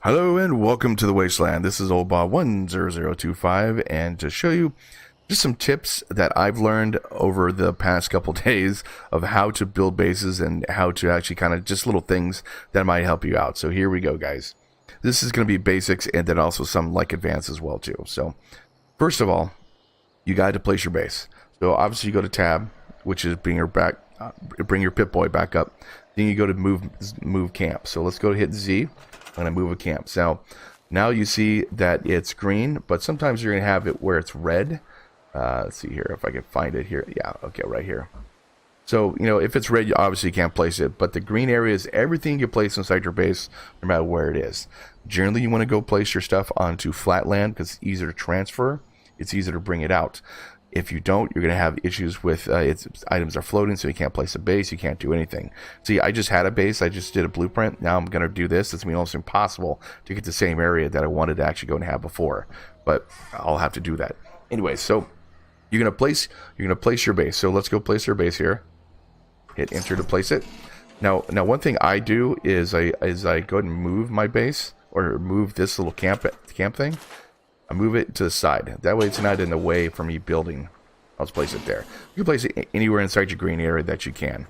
Hello and welcome to the Wasteland. This is Oldbob 10025, and to show you just some tips that I've learned over the past couple days of how to build bases and how to actually kind of just little things that might help you out. So here we go, guys. This is going to be basics and then also some like advanced as well too. So first of all, you got to place your base. So obviously you go to tab, which is bring your Pip-Boy back up. Then you go to move camp. So let's go hit Z. I'm going to move a camp. So now you see that it's green, but sometimes you're going to have it where it's red. Let's see here if I can find it here. Yeah, okay, right here. So, you know, if it's red, you obviously can't place it, but the green area is everything you place inside your base, no matter where it is. Generally, you want to go place your stuff onto flat land because it's easier to transfer. It's easier to bring it out. If you don't, you're going to have issues with items are floating, so you can't place a base, you can't do anything. See, I just had a base, I just did a blueprint. Now I'm going to do this. It's going to be almost impossible to get the same area that I wanted to actually go and have before, but I'll have to do that anyway. So you're going to place your base. So let's go place your base here. Hit enter to place it. Now one thing I do is I go ahead and move my base, or move this little camp thing. I move it to the side. That way it's not in the way for me building. I'll just place it there. You can place it anywhere inside your green area that you can.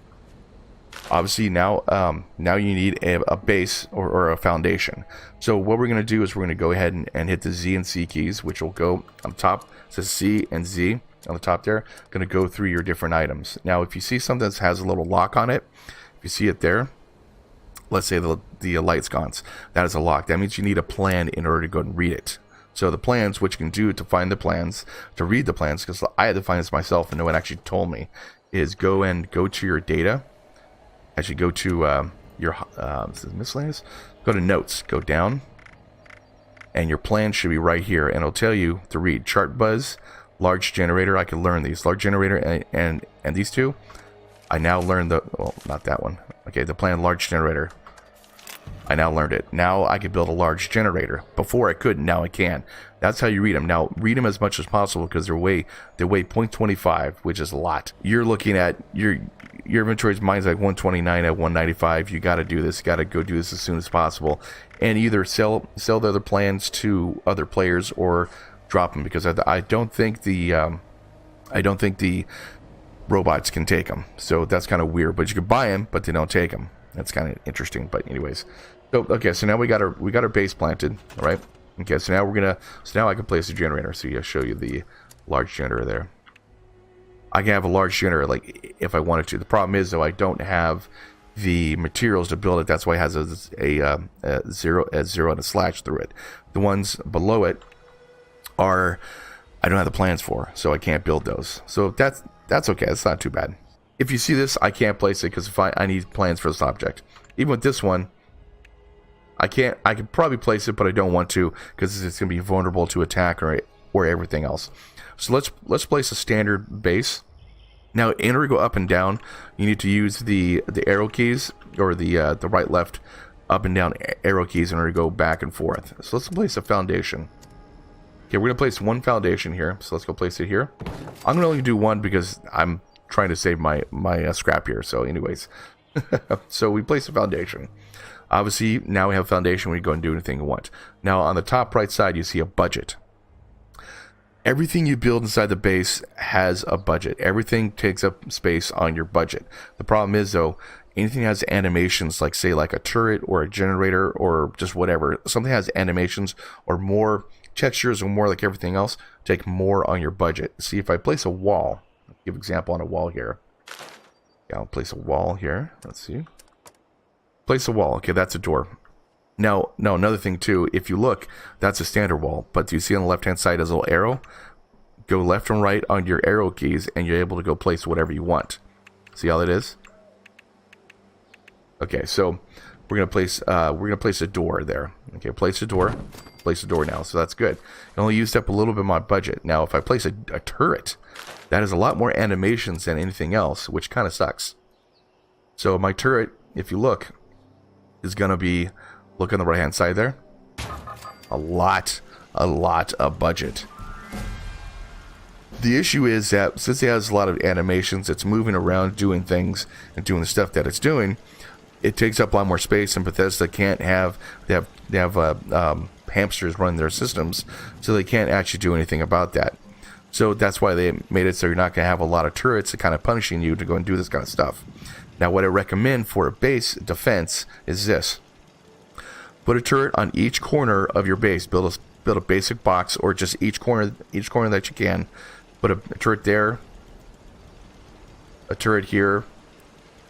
Obviously now you need a base or a foundation. So what we're going to do is we're going to go ahead and hit the Z and C keys, which will go on top. It says C and Z on the top there. Going to go through your different items. Now if you see something that has a little lock on it, if you see it there, let's say the light sconce, that is a lock. That means you need a plan in order to go and read it. So the plans, what you can do to find the plans, to read the plans, because I had to find this myself and no one actually told me, is go to your data. Actually go to your miscellaneous. Go to notes, go down, and your plan should be right here, and it'll tell you to read chart buzz, large generator. I can learn these large generator and these two. I now learned well, not that one. Okay, the plan large generator. I now learned it. Now I can build a large generator. Before I couldn't, now I can. That's how you read them. Now read them as much as possible because they weigh 0.25, which is a lot. You're looking at your inventory's mine's like 129 at 195. You got to do this. You got to go do this as soon as possible, and either sell the other plans to other players or drop them, because I don't think the robots can take them. So that's kind of weird. But you can buy them, but they don't take them. That's kind of interesting. But anyways, so okay, so now we got our base planted, all right? Okay, so now I can place a generator. So I'll show you the large generator there. I can have a large generator like if I wanted to. The problem is though I don't have the materials to build it. That's why it has a zero and a slash through it. The ones below it are I don't have the plans for, so I can't build those. So that's okay. That's not too bad. If you see this, I can't place it because if I need plans for this object. Even with this one, I could probably place it, but I don't want to because it's going to be vulnerable to attack or everything else. So let's place a standard base. Now, in order to go up and down, you need to use the arrow keys, or the right, left, up and down arrow keys in order to go back and forth. So let's place a foundation. Okay, we're going to place one foundation here. So let's go place it here. I'm going to only do one because I'm trying to save my scrap here. So anyways, so we place a foundation. Obviously, now we have a foundation. We go and do anything we want. Now, on the top right side, you see a budget. Everything you build inside the base has a budget. Everything takes up space on your budget. The problem is, though, anything that has animations, like say like a turret or a generator or just whatever, something has animations or more textures or more like everything else, take more on your budget. See, if I place a wall, I'll give an example on a wall here. Yeah, I'll place a wall here. Let's see. Place a wall. Okay, that's a door. Now, another thing too, if you look, that's a standard wall, but do you see on the left-hand side as a little arrow? Go left and right on your arrow keys, and you're able to go place whatever you want. See how that is? Okay, so we're gonna place a door there. Okay, place a door now, so that's good. I only used up a little bit of my budget. Now, if I place a turret, that has a lot more animations than anything else, which kind of sucks. So my turret, if you look, is gonna be, look on the right hand side there, a lot of budget. The issue is that since it has a lot of animations, it's moving around doing things and doing the stuff that it's doing, it takes up a lot more space, and Bethesda can't have they have hamsters running their systems, so they can't actually do anything about that. So that's why they made it so you're not going to have a lot of turrets that kind of punishing you to go and do this kind of stuff. Now, what I recommend for a base defense is this: put a turret on each corner of your base. Build a basic box, or just each corner that you can. Put a turret there, a turret here,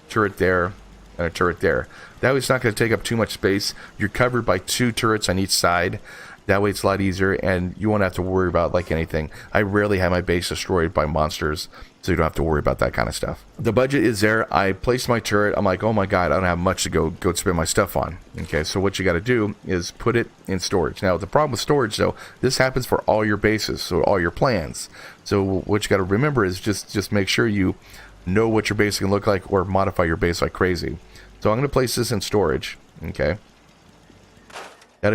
turret there, and a turret there. That way it's not going to take up too much space. You're covered by 2 turrets on each side. That way it's a lot easier, and you won't have to worry about like anything. I rarely have my base destroyed by monsters, so you don't have to worry about that kind of stuff. The budget is there. I placed my turret. I'm like, oh my god, I don't have much to go spend my stuff on. Okay, so what you got to do is put it in storage. Now, the problem with storage, though, this happens for all your bases, so all your plans. So what you got to remember is just make sure you know what your base can look like, or modify your base like crazy. So I'm going to place this in storage. Okay. That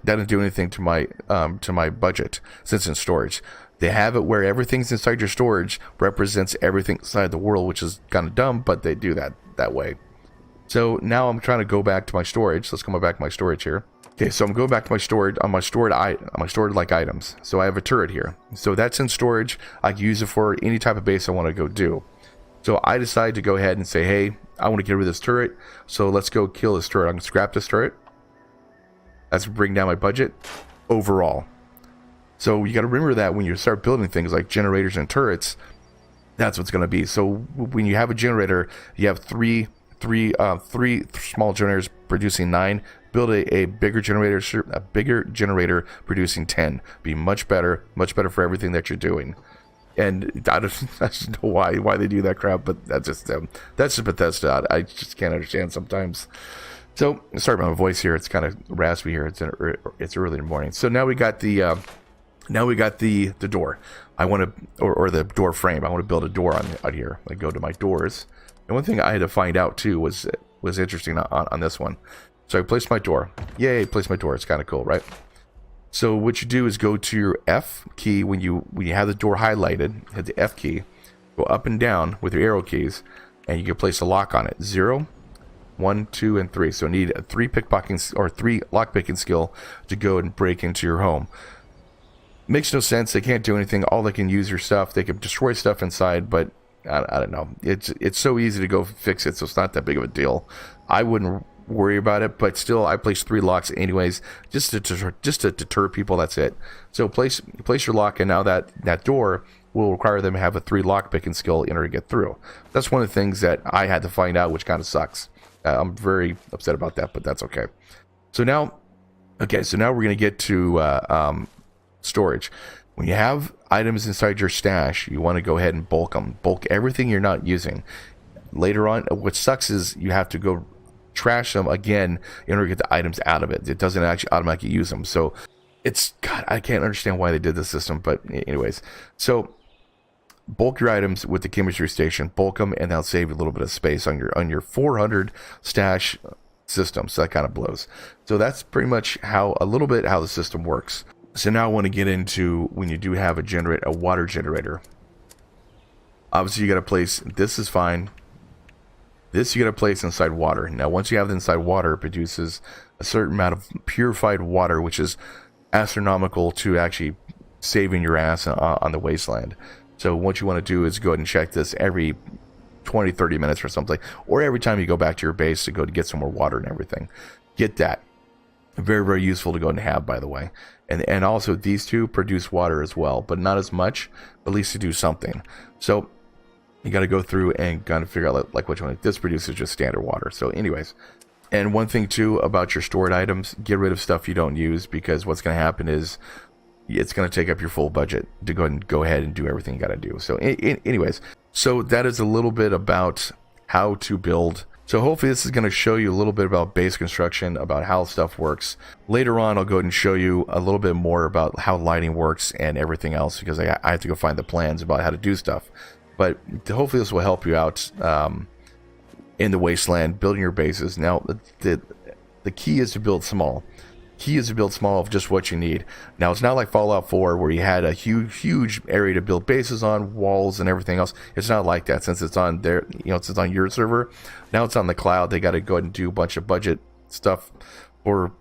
didn't do anything to my budget, since in storage. They have it where everything's inside your storage represents everything inside the world, which is kind of dumb, but they do that way. So now I'm trying to go back to my storage. Let's go back to my storage here. Okay, so I'm going back to my storage on my stored like items. So I have a turret here. So that's in storage. I can use it for any type of base I want to go do. So I decide to go ahead and say, hey, I want to get rid of this turret. So let's go kill this turret. I'm going to scrap this turret. That's bring down my budget overall. So you got to remember that when you start building things like generators and turrets, that's what's going to be. So when you have a generator, you have three small generators producing 9. Build a bigger generator producing 10. Be much better for everything that you're doing. And I don't know why they do that crap, but that's just them. That's just Bethesda. I just can't understand sometimes. So sorry about my voice here. It's kind of raspy here. It's early in the morning. So now we got the door. I want to, or the door frame. I want to build a door on here. I go to my doors. And one thing I had to find out too was interesting on this one. So I placed my door. Yay! Placed my door. It's kind of cool, right? So what you do is go to your F key when you have the door highlighted. Hit the F key. Go up and down with your arrow keys, and you can place a lock on it. 0, 1, 2, and 3. So need a 3 pickpocketing or 3 lockpicking skill to go and break into your home. Makes no sense. They can't do anything. All they can use your stuff. They can destroy stuff inside, but I don't know. It's so easy to go fix it, so it's not that big of a deal. I wouldn't worry about it, but still, I place 3 locks anyways, just to deter people. That's it. So place your lock, and now that door will require them to have a 3 lock picking skill in order to get through. That's one of the things that I had to find out, which kind of sucks. I'm very upset about that, but that's okay. So now we're gonna get to storage. When you have items inside your stash, you want to go ahead and bulk them. Bulk everything you're not using. Later on, what sucks is you have to go trash them again in order to get the items out of it. It doesn't actually automatically use them. So God, I can't understand why they did this system, but anyways. So bulk your items with the chemistry station, bulk them, and that'll save you a little bit of space on your 400 stash system. So that kind of blows. So that's pretty much how the system works. So now I want to get into when you do have a water generator. Obviously you got to place, this is fine. This you got to place inside water. Now once you have it inside water, it produces a certain amount of purified water, which is astronomical to actually saving your ass on the wasteland. So what you want to do is go ahead and check this every 20-30 minutes or something, or every time you go back to your base to go to get some more water and everything. Get that. Very, very useful to go and have, by the way. And also these two produce water as well, but not as much, but at least to do something. So you got to go through and kind of figure out like which one. This produces just standard water. So anyways, and one thing too about your stored items, get rid of stuff you don't use, because what's going to happen is it's going to take up your full budget to go ahead and do everything you got to do. So anyways, so that is a little bit about how to build. So hopefully this is going to show you a little bit about base construction, about how stuff works. Later on, I'll go ahead and show you a little bit more about how lighting works and everything else, because I have to go find the plans about how to do stuff. But hopefully this will help you out in the wasteland, building your bases. Now, the key is to build small. key is to build small of just what you need. Now, it's not like Fallout 4 where you had a huge area to build bases on, walls and everything else. It's not like that, since it's on their, since it's on your server. Now it's on the cloud. They got to go ahead and do a bunch of budget stuff for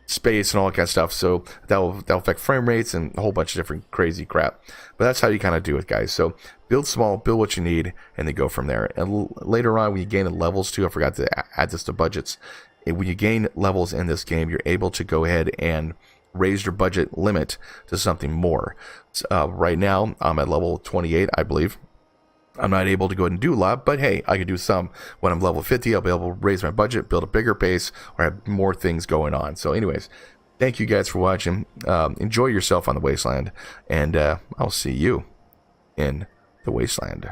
space and all that kind of stuff, so that'll affect frame rates and a whole bunch of different crazy crap. But that's how you kind of do it, guys. So build small, build what you need, and then go from there. And later on, when you gain the levels too, I forgot to add this to budgets. When you gain levels in this game, you're able to go ahead and raise your budget limit to something more. Right now, I'm at level 28, I believe. I'm not able to go ahead and do a lot, but hey, I can do some. When I'm level 50, I'll be able to raise my budget, build a bigger base, or have more things going on. So anyways, thank you guys for watching. Enjoy yourself on the Wasteland, and I'll see you in the Wasteland.